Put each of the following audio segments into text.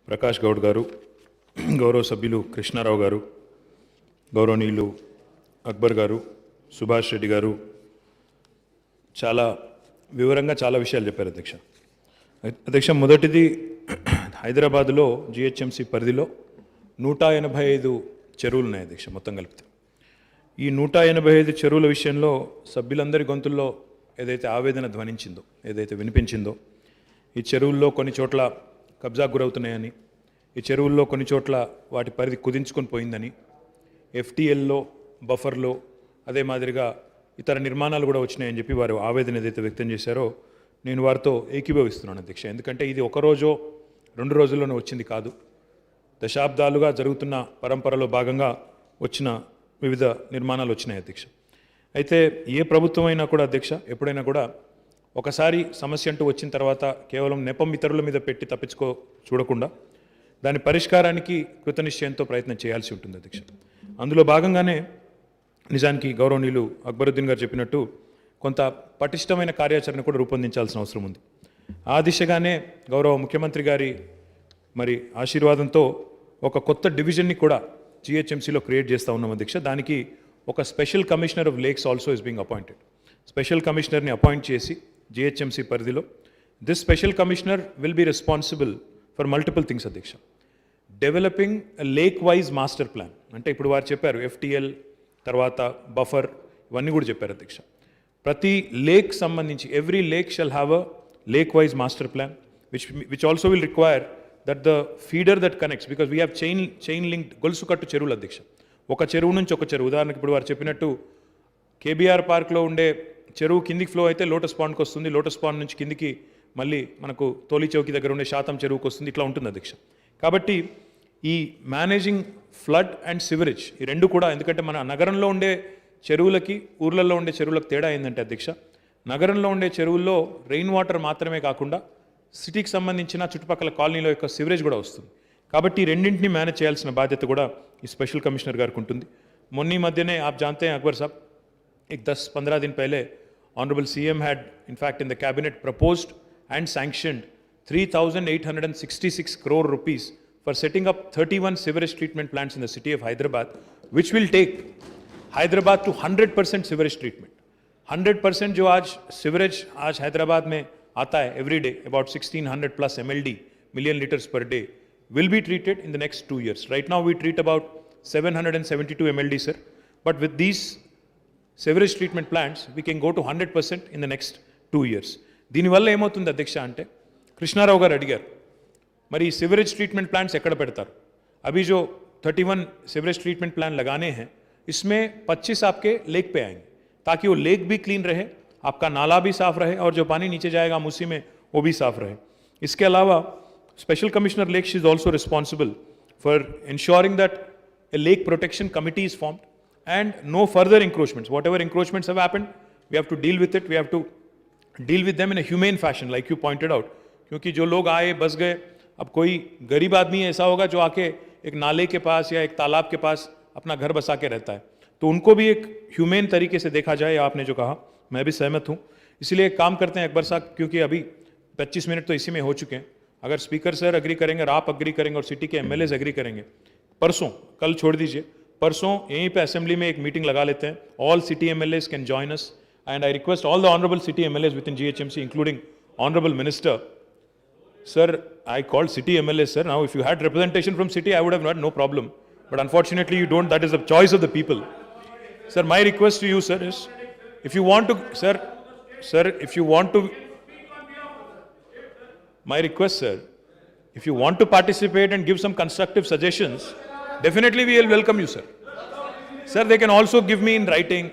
ప్రకాష్ గౌడ్ గారు, గౌరవ సభ్యులు కృష్ణారావు గారు, గౌరవనీయులు అక్బర్ గారు, సుభాష్ రెడ్డి గారు చాలా వివరంగా చాలా విషయాలు చెప్పారు అధ్యక్ష. అధ్యక్ష, మొదటిది హైదరాబాదులో జిహెచ్ఎంసీ పరిధిలో 185 చెరువులు ఉన్నాయి అధ్యక్ష మొత్తం కలిపితే. ఈ 185 చెరువుల విషయంలో సభ్యులందరి గొంతుల్లో ఏదైతే ఆవేదన ధ్వనించిందో, ఏదైతే వినిపించిందో, ఈ చెరువుల్లో కొన్ని చోట్ల కబ్జాకు గురవుతున్నాయని, ఈ చెరువుల్లో కొన్ని చోట్ల వాటి పరిధి కుదించుకొని పోయిందని, ఎఫ్టీఎల్లో బఫర్లో అదే మాదిరిగా ఇతర నిర్మాణాలు కూడా వచ్చినాయని చెప్పి వారు ఆవేదన ఏదైతే వ్యక్తం చేశారో నేను వారితో ఏకీభవిస్తున్నాను అధ్యక్ష. ఎందుకంటే ఇది ఒక రోజో 2 రోజుల్లోనే వచ్చింది కాదు, దశాబ్దాలుగా జరుగుతున్న పరంపరలో భాగంగా వచ్చిన వివిధ నిర్మాణాలు వచ్చినాయి అధ్యక్ష. అయితే ఏ ప్రభుత్వం అయినా కూడా అధ్యక్ష ఎప్పుడైనా కూడా ఒకసారి సమస్య అంటూ వచ్చిన తర్వాత కేవలం నెపం ఇతరుల మీద పెట్టి తప్పించుకో చూడకుండా దాని పరిష్కారానికి కృతనిశ్చయంతో ప్రయత్నం చేయాల్సి ఉంటుంది అధ్యక్ష. అందులో భాగంగానే నిజానికి గౌరవనీయులు అక్బరుద్దీన్ గారు చెప్పినట్టు కొంత పటిష్టమైన కార్యాచరణ కూడా రూపొందించాల్సిన అవసరం ఉంది. ఆ దిశగానే గౌరవ ముఖ్యమంత్రి గారి మరి ఆశీర్వాదంతో ఒక కొత్త డివిజన్ని కూడా జిహెచ్ఎంసీలో క్రియేట్ చేస్తూ ఉన్నాం అధ్యక్ష. దానికి ఒక special commissioner of lakes also is being appointed. Special కమిషనర్ని అపాయింట్ చేసి జిహెచ్ఎంసీ పరిధిలో this special commissioner will be responsible for multiple things అధ్యక్ష. Developing lake wise master plan, అంటే ఇప్పుడు వారు చెప్పారు ఎఫ్టీఎల్ తర్వాత బఫర్ ఇవన్నీ కూడా చెప్పారు అధ్యక్ష. ప్రతి లేక్ సంబంధించి every lake shall have a lake wise master plan which also will require that the feeder that connects, because we have chain linked గొలుసు కట్టు చెరువులు అధ్యక్ష. ఒక చెరువు నుంచి ఒక చెరువు, ఉదాహరణకు ఇప్పుడు వారు చెప్పినట్టు కేబీఆర్ పార్క్లో ఉండే చెరువు కిందికి ఫ్లో అయితే లోటస్ పాండ్కి వస్తుంది, లోటస్ పాండ్ నుంచి కిందికి మళ్ళీ మనకు తోలి చౌకి దగ్గర ఉండే శాతం చెరువుకి వస్తుంది, ఇట్లా ఉంటుంది అధ్యక్ష. కాబట్టి ఈ మేనేజింగ్ ఫ్లడ్ అండ్ సివరేజ్ ఈ రెండు కూడా, ఎందుకంటే మన నగరంలో ఉండే చెరువులకి ఊర్లలో ఉండే చెరువులకు తేడా ఏంటంటే అధ్యక్ష, నగరంలో ఉండే చెరువుల్లో రెయిన్ వాటర్ మాత్రమే కాకుండా సిటీకి సంబంధించిన చుట్టుపక్కల కాలనీలో యొక్క సివరేజ్ కూడా వస్తుంది. కాబట్టి ఈ రెండింటిని మేనేజ్ చేయాల్సిన బాధ్యత కూడా ఈ స్పెషల్ కమిషనర్ గారికి ఉంటుంది. మొన్న మధ్యనే आप जानते हैं अकबर साहब, एक 10-15 दिन पहले honourable CM had in fact in the cabinet proposed and sanctioned 3,866 crore rupees for setting up 31 sewerage treatment plants in the city of Hyderabad, which will take Hyderabad to 100% sewerage treatment. 100% जो आज sewerage आज हैदराबाद में आता है every day, about 1600 plus MLD, million liters per day, will be treated in the next 2 years. Right now we treat about 772 MLD, sir. But with these sewerage treatment plants, we can go to 100% in the next 2 years. దీనివల్ల ఏమవుతుంది అధ్యక్ష అంటే, కృష్ణారావు గారు అడిగారు మరి sewerage treatment plants ఎక్కడ పెడతారు. अभी जो 31 सिवरेज ट्रीटमेंट प्लान लगाने हैं, इसमें 25 आपके लेक पे आएंगे, ताकि वो लेक भी क्लीन रहे, आपका नाला भी साफ रहे और जो पानी नीचे जाएगा मूसी में वो भी साफ रहे. इसके अलावा special commissioner lakes is also responsible for ensuring that a lake protection committee is formed and no further encroachments. Whatever encroachments have happened, we have to deal with it. We have to deal with them in a humane fashion, like you pointed out. क्योंकि जो लोग आए बस गए, अब कोई गरीब आदमी ऐसा होगा जो आके एक नाले के पास या एक तालाब के पास अपना घर बसा के रहता है, तो उनको भी एक ह्यूमेन तरीके से देखा जाए. आपने जो कहा मैं भी सहमत हूँ. इसलिए एक काम करते हैं अकबर साहब, क्योंकि अभी 25 मिनट तो इसी में हो चुके हैं. अगर स्पीकर सर एग्री करेंगे और आप एग्री करेंगे और सिटी के एमएलएज एग्री करेंगे, परसों, कल छोड़ दीजिए, परसों यहीं पे असेंबली में एक मीटिंग लगा लेते हैं. All city MLAs can join us and I request all the honorable city MLAs within GHMC, including honorable minister. Sir, I called city MLAs, sir. Now if you had representation from city, I would have had no problem, but unfortunately you don't. That is the choice of the people. Sir, my request to you, sir, is if you want to, sir, if you want to, my request, sir, if you want to participate and give some constructive suggestions, definitely we will welcome you, sir. Sir, they can also give me in writing.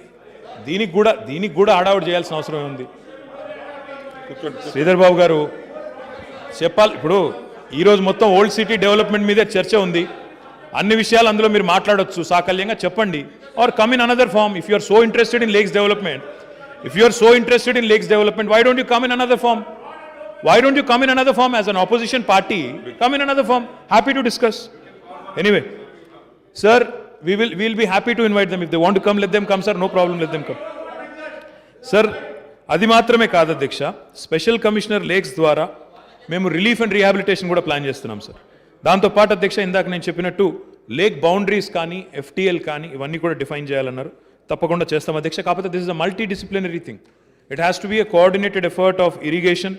దీనికి కూడా హడావుడి చేయాల్సిన అవసరం ఉంది. శ్రీధర్ బాబు గారు చెప్పాలి. ఇప్పుడు ఈరోజు మొత్తం ఓల్డ్ సిటీ డెవలప్మెంట్ మీదే చర్చ ఉంది. అన్ని విషయాలు అందులో మీరు మాట్లాడొచ్చు, సాకల్యంగా చెప్పండి. Or come in another form if you are so interested in lakes development. If you are so interested in lakes development, why don't you come in another form? Why don't you come in another form as an opposition party? Come in another form. Happy to discuss. Anyway, sir, we will be happy to invite them. If they want to come, let them come, sir. No problem, let them come. Sir, అది మాత్రమే కాదు అధ్యక్ష, special commissioner lakes ద్వారా మేము relief and rehabilitation కూడా plan చేస్తున్నాం sir. దాంతోపాటు అధ్యక్ష ఇందాక నేను చెప్పినట్టు లేక్ బౌండరీస్ కానీ ఎఫ్టీఎల్ కానీ ఇవన్నీ కూడా డిఫైన్ చేయాలన్నారు. తప్పకుండా చేస్తాం అధ్యక్ష. కాకపోతే this is a multi disciplinary thing. It has to be a coordinated effort of irrigation,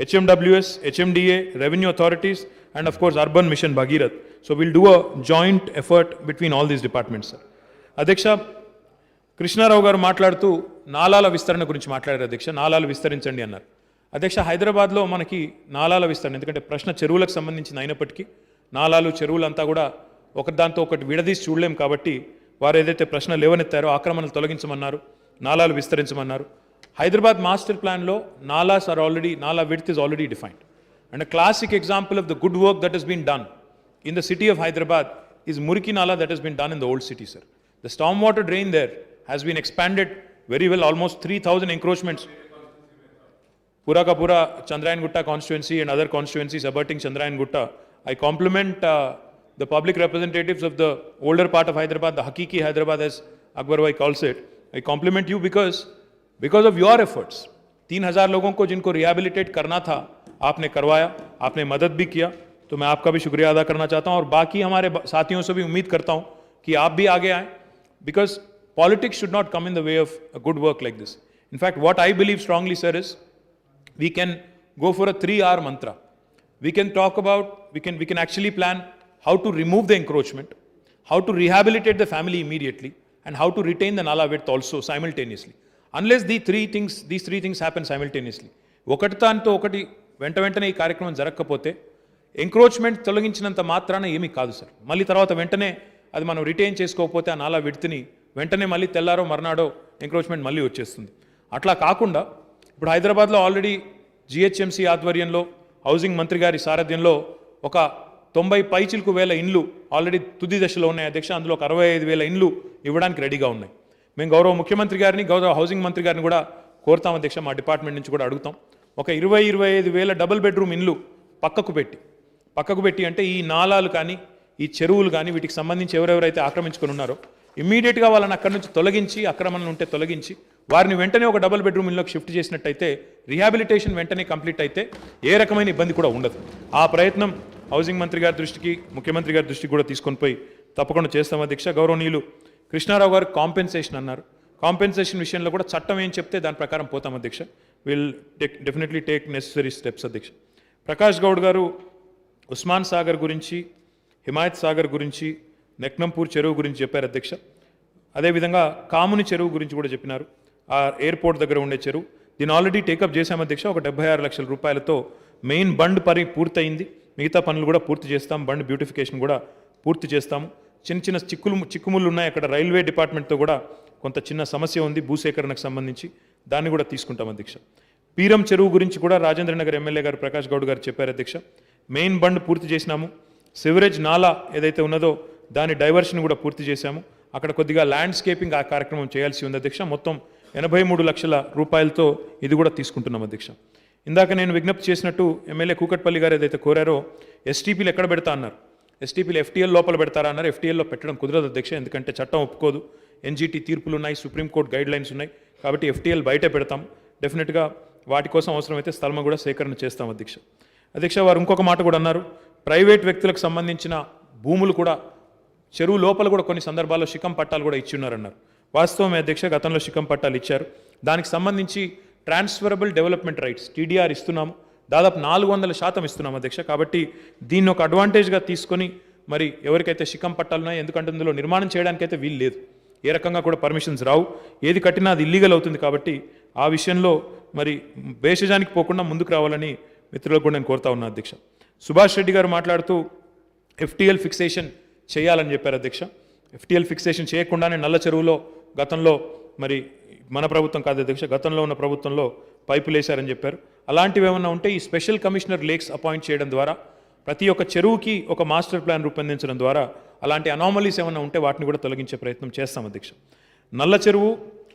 HMWS, HMDA, revenue authorities and of course urban mission Bhagirath. So will do a joint effort between all these departments sir. అధ్యక్ష కృష్ణారావు గారు మాట్లాడుతూ నాలాల విస్తరణ గురించి మాట్లాడారు అధ్యక్ష. నాలాలు విస్తరించండి అన్నారు. అధ్యక్ష హైదరాబాద్లో మనకి నాలాల విస్తరణ, ఎందుకంటే ప్రశ్న చెరువులకు సంబంధించింది అయినప్పటికీ నాలాలు చెరువులంతా కూడా ఒకదాంతో ఒకటి విడదీసి చూడలేం కాబట్టి వారు ఏదైతే ప్రశ్న లేవనెత్తారో ఆక్రమణలు తొలగించమన్నారు, నాలాలు విస్తరించమన్నారు. హైదరాబాద్ మాస్టర్ ప్లాన్లో నాలాస్ ఆర్ ఆల్రెడీ, నాలా width is already defined. And a classic example of the good work that has been done in the city of Hyderabad is Muriki Nala that has been done in the old city, sir. The stormwater drain there has been expanded very well, almost 3,000 encroachments. Pura ka Pura, Chandrayan Gutta constituency and other constituencies abutting Chandrayan Gutta. I compliment the public representatives of the older part of Hyderabad, the Hakiki Hyderabad as Akbar Bhai calls it. I compliment you because of your efforts. 3,000 लोगों को जिनको rehabilitate करना था आपने करवाया, आपने मदद भी किया, तो मैं आपका भी शुक्रिया अदा करना चाहता हूं और बाकी हमारे साथियों से भी उम्मीद करता हूं कि आप भी आगे आएं, because politics should not come in the way of a good work like this. In fact what I believe strongly sir is we can go for a 3R mantra. We can talk about, we can actually plan how to remove the encroachment, how to rehabilitate the family immediately, and how to retain the nala width also simultaneously. Unless these three things happen simultaneously. ఒకటి దాంతో ఒకటి వెంటనే ఈ కార్యక్రమం జరగకపోతే encroachment తొలగించినంత మాత్రాన ఏమీ కాదు సార్. మళ్ళీ తర్వాత వెంటనే అది మనం రిటైన్ చేసుకోకపోతే ఆ నాలా విడ్త్ని వెంటనే మళ్ళీ తెల్లారో మర్నాడో ఎంక్రోచ్మెంట్ మళ్ళీ వచ్చేస్తుంది. అట్లా కాకుండా ఇప్పుడు హైదరాబాద్లో ఆల్రెడీ జిహెచ్ఎంసీ ఆధ్వర్యంలో హౌసింగ్ మంత్రి గారి సారథ్యంలో ఒక 90 పైచిలకు వేల ఇండ్లు ఆల్రెడీ తుది దశలో ఉన్నాయి అధ్యక్ష. అందులో ఒక 65,000 ఇండ్లు ఇవ్వడానికి రెడీగా ఉన్నాయి. మేము గౌరవ ముఖ్యమంత్రి గారిని, గౌరవ హౌసింగ్ మంత్రి గారిని కూడా కోరుతాం అధ్యక్ష, మా డిపార్ట్మెంట్ నుంచి కూడా అడుగుతాం. ఒక 20-25,000 డబుల్ బెడ్రూమ్ ఇండ్లు పక్కకు పెట్టి అంటే ఈ నాలాలు కానీ ఈ చెరువులు కానీ వీటికి సంబంధించి ఎవరెవరైతే ఆక్రమించుకొని ఉన్నారో ఇమ్మీడియట్గా వాళ్ళని అక్కడి నుంచి తొలగించి, ఆక్రమణలు ఉంటే తొలగించి వారిని వెంటనే ఒక డబుల్ బెడ్రూమ్ ఇల్లుకి షిఫ్ట్ చేసినట్టయితే రీహాబిలిటేషన్ వెంటనే కంప్లీట్ అయితే ఏ రకమైన ఇబ్బంది కూడా ఉండదు. ఆ ప్రయత్నం హౌసింగ్ మంత్రి గారి దృష్టికి, ముఖ్యమంత్రి గారి దృష్టికి కూడా తీసుకొని పోయి తప్పకుండా చేస్తాం అధ్యక్ష. గౌరవనీయులు కృష్ణారావు గారు కాంపెన్సేషన్ అన్నారు. కాంపెన్సేషన్ విషయంలో కూడా చట్టం ఏం చెప్తే దాని ప్రకారం పోతాం అధ్యక్ష. Will definitely take necessary steps అధ్యక్ష. ప్రకాష్ గౌడ్ గారు ఉస్మాన్ సాగర్ గురించి, హిమాయత్ సాగర్ గురించి, నెక్నంపూర్ చెరువు గురించి చెప్పారు అధ్యక్ష. అదేవిధంగా కాముని చెరువు గురించి కూడా చెప్పినారు. ఆ ఎయిర్పోర్ట్ దగ్గర ఉండే చెరువు, దీన్ని ఆల్రెడీ టేకప్ చేశాం అధ్యక్ష. ఒక 76 లక్షల రూపాయలతో మెయిన్ బండ్ పని పూర్తయింది. మిగతా పనులు కూడా పూర్తి చేస్తాం. బండ్ బ్యూటిఫికేషన్ కూడా పూర్తి చేస్తాము. చిన్న చిక్కుముళ్ళు ఉన్నాయి అక్కడ. రైల్వే డిపార్ట్మెంట్తో కూడా కొంత చిన్న సమస్య ఉంది భూసేకరణకు సంబంధించి, దాన్ని కూడా తీసుకుంటాం అధ్యక్ష. పీరం చెరువు గురించి కూడా రాజేంద్ర నగర్ ఎమ్మెల్యే గారు ప్రకాష్ గౌడ్ గారు చెప్పారు అధ్యక్ష. మెయిన్ బండ్ పూర్తి చేసినాము. సివరేజ్ నాలా ఏదైతే ఉన్నదో దాని డైవర్షన్ కూడా పూర్తి చేశాము. అక్కడ కొద్దిగా ల్యాండ్స్కేపింగ్ ఆ కార్యక్రమం చేయాల్సి ఉంది అధ్యక్ష. మొత్తం 83 లక్షల రూపాయలతో ఇది కూడా తీసుకుంటున్నాం అధ్యక్ష. ఇందాక నేను విజ్ఞప్తి చేసినట్టు ఎమ్మెల్యే కూకట్పల్లి గారు ఏదైతే కోరారో ఎస్టీపీలు ఎక్కడ పెడతా అన్నారు. ఎస్టీపీలు ఎఫ్టీఎల్ లోపల పెడతారా అన్నారు. ఎఫ్టీఎల్లో పెట్టడం కుదరదు అధ్యక్ష, ఎందుకంటే చట్టం ఒప్పుకోదు. ఎన్జీటీ తీర్పులు ఉన్నాయి, సుప్రీంకోర్టు గైడ్ లైన్స్ ఉన్నాయి. కాబట్టి ఎఫ్టీఎల్ బయటే పెడతాం. డెఫినెట్గా వాటి కోసం అవసరమైతే స్థలం కూడా సేకరణ చేస్తాం అధ్యక్ష. అధ్యక్ష వారు ఇంకొక మాట కూడా అన్నారు. ప్రైవేట్ వ్యక్తులకు సంబంధించిన భూములు కూడా చెరువు లోపల కూడా కొన్ని సందర్భాల్లో శిఖం పట్టాలు కూడా ఇచ్చి ఉన్నారన్నారు. వాస్తవమే అధ్యక్ష, గతంలో శిఖం పట్టాలు ఇచ్చారు. దానికి సంబంధించి ట్రాన్స్ఫరబుల్ డెవలప్మెంట్ రైట్స్ టీడీఆర్ ఇస్తున్నాము. దాదాపు 400% ఇస్తున్నాం అధ్యక్ష. కాబట్టి దీన్ని ఒక అడ్వాంటేజ్గా తీసుకొని మరి ఎవరికైతే శిఖం పట్టాలు ఉన్నాయో, ఎందుకంటే ఇందులో నిర్మాణం చేయడానికైతే వీలు లేదు, ఏ రకంగా కూడా పర్మిషన్స్ రావు, ఏది కట్టినా అది ఇల్లీగల్ అవుతుంది. కాబట్టి ఆ విషయంలో మరి భేషజానికి పోకుండా ముందుకు రావాలని మిత్రులకు కూడా నేను కోరుతా ఉన్నా అధ్యక్ష. సుభాష్ రెడ్డి గారు మాట్లాడుతూ ఎఫ్టీఎల్ ఫిక్సేషన్ చేయాలని చెప్పారు అధ్యక్ష. ఎఫ్టీఎల్ ఫిక్సేషన్ చేయకుండానే నల్ల చెరువులో గతంలో మరి మన ప్రభుత్వం కాదు అధ్యక్ష, గతంలో ఉన్న ప్రభుత్వంలో పైపులు వేశారని చెప్పారు. అలాంటివి ఏమన్నా ఉంటే ఈ స్పెషల్ కమిషనర్ లేక్స్ అపాయింట్ చేయడం ద్వారా ప్రతి ఒక్క చెరువుకి ఒక మాస్టర్ ప్లాన్ రూపొందించడం ద్వారా అలాంటి అనామలీస్ ఏమన్నా ఉంటే వాటిని కూడా తొలగించే ప్రయత్నం చేస్తాం అధ్యక్ష. నల్ల చెరువు,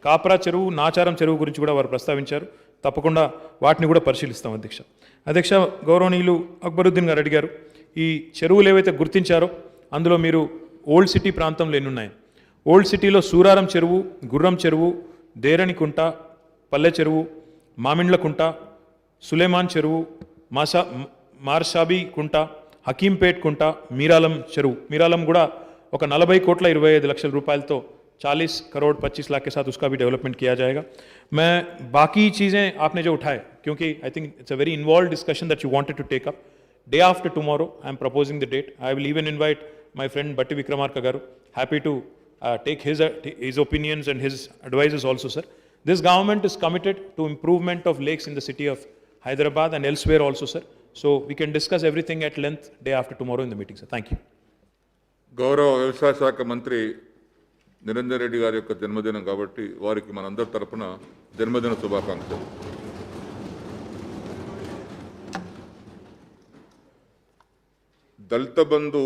కాపరా చెరువు, నాచారం చెరువు గురించి కూడా వారు ప్రస్తావించారు. తప్పకుండా వాటిని కూడా పరిశీలిస్తాం అధ్యక్ష. అధ్యక్ష గౌరవనీయులు అక్బరుద్దీన్ గారు అడిగారు, ఈ చెరువులు ఏవైతే గుర్తించారో అందులో మీరు ఓల్డ్ సిటీ ప్రాంతంలో ఎన్ని ఉన్నాయి? ఓల్డ్ సిటీలో సూరారం చెరువు, గుర్రం చెరువు, దేరణికుంట, పల్లె చెరువు, మామిండ్ల కుంట, సులేమాన్ చెరువు, మార్షాబీ కుంట, హకీంపేట్ కుంట మీరాలం చెరువు మీరాలం కూడా ఒక 40,25,00,000 रुपए 40 करोड़ 25 लाख के साथ उसका भी डेवलपमेंट किया जाएगा। मैं बाकी चीज़ें आपने जो उठाए, क्योंकि I think it's a very involve discussion that you wanted to take up, day after tomorrow I am proposing the date. I will even invite my friend Batti Vikramarka garu, happy to take his opinions and his advices also, sir. This government is committed to improvement of lakes in the city of Hyderabad and elsewhere also, sir. So we can discuss everything at length day after tomorrow in the meeting, sir. Thank you. గౌరవ వ్యవసాయ శాఖ మంత్రి నిరంజన్ రెడ్డి గారి యొక్క జన్మదినం కాబట్టి వారికి మనందరి తరపున జన్మదిన శుభాకాంక్షలు. దళిత బంధు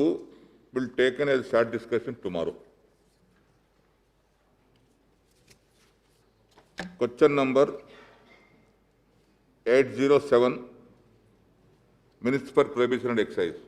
will taken as short discussion tomorrow. Question number 807, Minister for Prohibition and Excise.